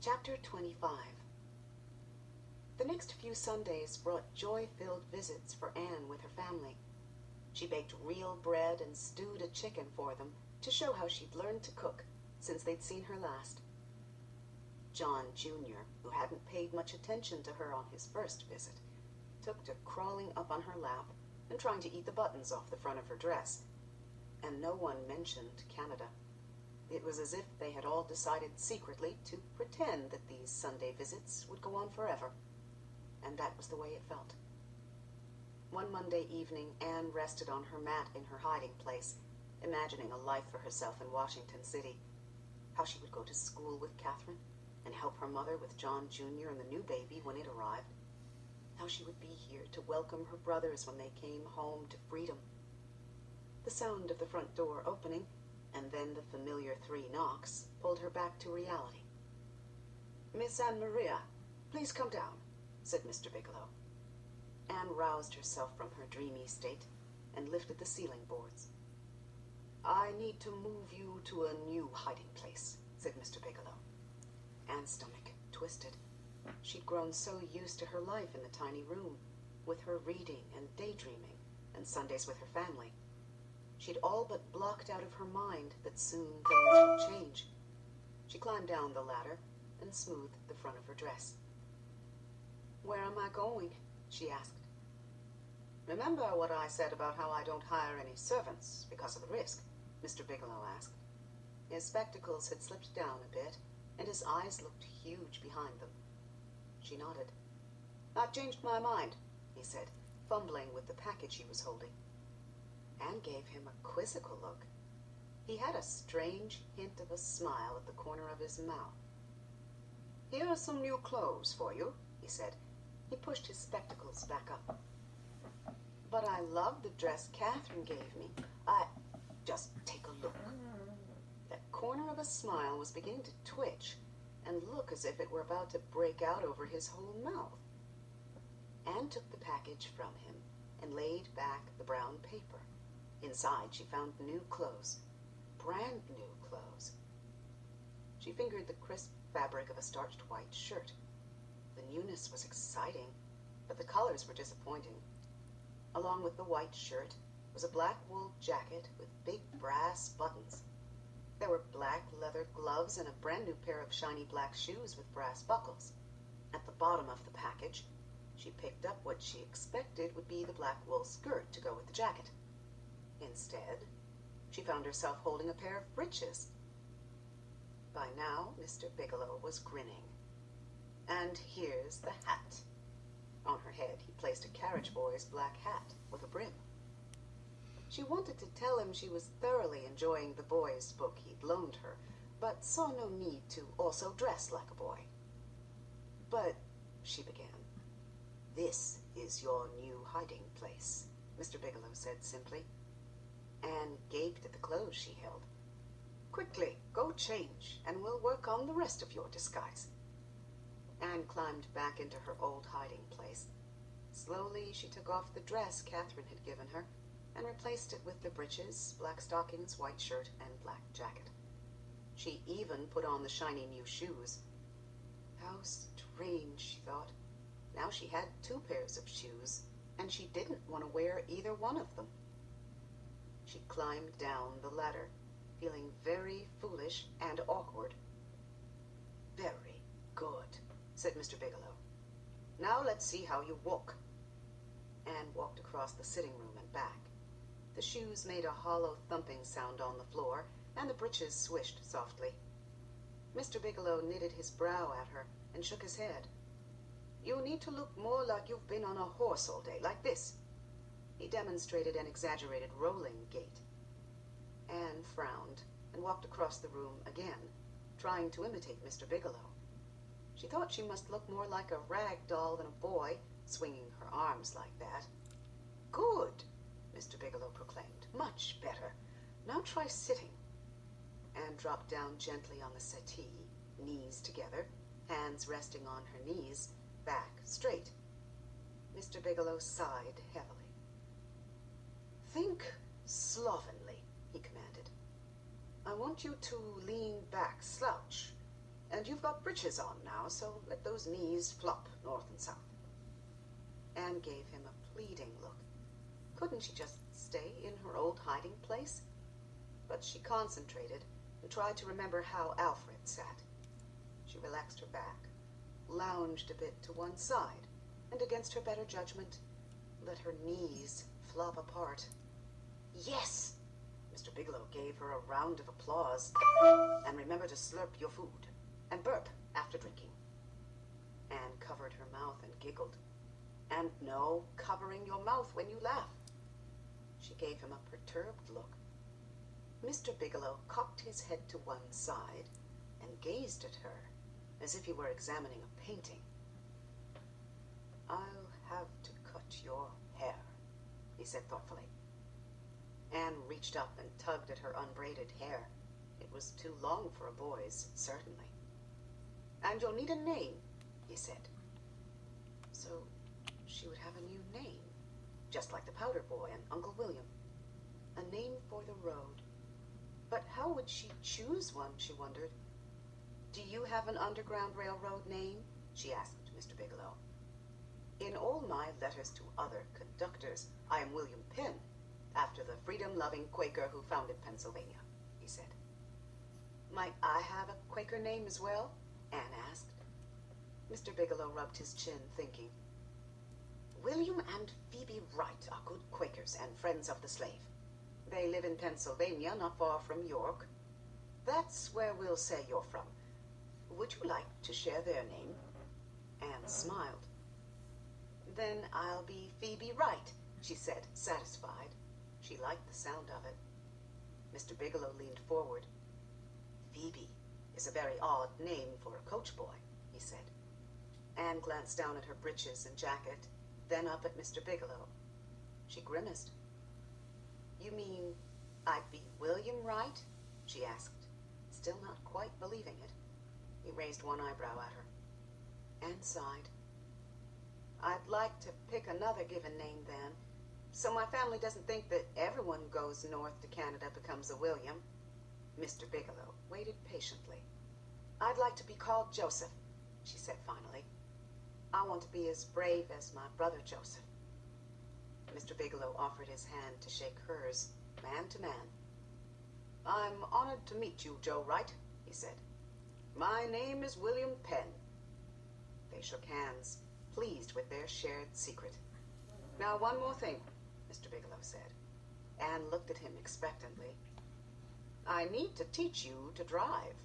Chapter 25. The next few Sundays brought joy-filled visits for Anne with her family. She baked real bread and stewed a chicken for them to show how she'd learned to cook since they'd seen her last. John Jr., who hadn't paid much attention to her on his first visit, took to crawling up on her lap and trying to eat the buttons off the front of her dress. And no one mentioned Canada. It was as if they had all decided secretly to pretend that these Sunday visits would go on forever. And that was the way it felt. One Monday evening, Anne rested on her mat in her hiding place, imagining a life for herself in Washington City. How she would go to school with Catherine and help her mother with John Jr. and the new baby when it arrived. How she would be here to welcome her brothers when they came home to freedom. The sound of the front door opening, and then the familiar 3 knocks, pulled her back to reality. "Miss Anne Maria, please come down," said Mr. Bigelow. Anne roused herself from her dreamy state and lifted the ceiling boards. "I need to move you to a new hiding place," said Mr. Bigelow. Anne's stomach twisted. She'd grown so used to her life in the tiny room, with her reading and daydreaming, and Sundays with her family. She'd all but blocked out of her mind that soon things would change. She climbed down the ladder and smoothed the front of her dress. "Where am I going?" she asked. "Remember what I said about how I don't hire any servants because of the risk?" Mr. Bigelow asked. His spectacles had slipped down a bit, and his eyes looked huge behind them. She nodded. "I've changed my mind," he said, fumbling with the package he was holding. Anne gave him a quizzical look. He had a strange hint of a smile at the corner of his mouth. "Here are some new clothes for you," he said. He pushed his spectacles back up. "But I love the dress Catherine gave me. Just take a look." That corner of a smile was beginning to twitch and look as if it were about to break out over his whole mouth. Anne took the package from him and laid back the brown paper. Inside, she found new clothes. Brand new clothes. She fingered the crisp fabric of a starched white shirt. The newness was exciting, but the colors were disappointing. Along with the white shirt was a black wool jacket with big brass buttons. There were black leather gloves and a brand new pair of shiny black shoes with brass buckles. At the bottom of the package, she picked up what she expected would be the black wool skirt to go with the jacket. Instead, she found herself holding a pair of breeches. By now, Mr. Bigelow was grinning. "And here's the hat." On her head, he placed a carriage boy's black hat with a brim. She wanted to tell him she was thoroughly enjoying the boy's book he'd loaned her, but saw no need to also dress like a boy. "But," she began. "This is your new hiding place," Mr. Bigelow said simply. Anne gaped at the clothes she held. "Quickly, go change, and we'll work on the rest of your disguise." Anne climbed back into her old hiding place. Slowly, she took off the dress Catherine had given her and replaced it with the breeches, black stockings, white shirt, and black jacket. She even put on the shiny new shoes. How strange, she thought. Now she had 2 pairs of shoes, and she didn't want to wear either one of them. She climbed down the ladder, feeling very foolish and awkward. "Very good," said Mr. Bigelow. "Now let's see how you walk." Anne walked across the sitting room and back. The shoes made a hollow thumping sound on the floor, and the breeches swished softly. Mr. Bigelow knitted his brow at her and shook his head. "You need to look more like you've been on a horse all day, like this." He demonstrated an exaggerated rolling gait. Anne frowned and walked across the room again, trying to imitate Mr. Bigelow. She thought she must look more like a rag doll than a boy, swinging her arms like that. "Good," Mr. Bigelow proclaimed. "Much better. Now try sitting." Anne dropped down gently on the settee, knees together, hands resting on her knees, back straight. Mr. Bigelow sighed heavily. "Think slovenly," he commanded. "I want you to lean back, slouch, And you've got breeches on now, so let those knees flop north and south. Anne gave him a pleading look. Couldn't she just stay in her old hiding place? But she concentrated and tried to remember how Alfred sat. She relaxed her back, lounged a bit to one side, and against her better judgment, let her knees flop apart. Yes! Mr. Bigelow gave her a round of applause. And remember to slurp your food and burp after drinking. Anne covered her mouth and giggled. And no covering your mouth when you laugh. She gave him a perturbed look. Mr. Bigelow cocked his head to one side and gazed at her as if he were examining a painting. I'll have to cut your hair, he said thoughtfully. Anne reached up and tugged at her unbraided hair. It was too long for a boy's, certainly. And you'll need a name, he said. So she would have a new name, just like the Powder Boy and Uncle William. A name for the road. But how would she choose one, she wondered. Do you have an Underground Railroad name? She asked Mr. Bigelow. In all my letters to other conductors, I am William Penn, after the freedom-loving Quaker who founded Pennsylvania, he said. Might I have a Quaker name as well? Anne asked. Mr. Bigelow rubbed his chin, thinking. William and Phoebe Wright are good Quakers and friends of the slave. They live in Pennsylvania, not far from York. That's where we'll say you're from. Would you like to share their name? Anne smiled. Then I'll be Phoebe Wright, she said, satisfied. She liked the sound of it. Mr. Bigelow leaned forward. Phoebe is a very odd name for a coach boy, he said. Anne glanced down at her breeches and jacket, then up at Mr. Bigelow. She grimaced. You mean I'd be William Wright? She asked, still not quite believing it. He raised one eyebrow at her. Anne sighed. I'd like to pick another given name then, so my family doesn't think that everyone who goes north to Canada becomes a William. Mr. Bigelow waited patiently. I'd like to be called Joseph, she said finally. I want to be as brave as my brother Joseph. Mr. Bigelow offered his hand to shake hers, man to man. I'm honored to meet you, Joe Wright, he said. My name is William Penn. They shook hands, pleased with their shared secret. Now, one more thing, Mr. Bigelow said. Anne looked at him expectantly. I need to teach you to drive.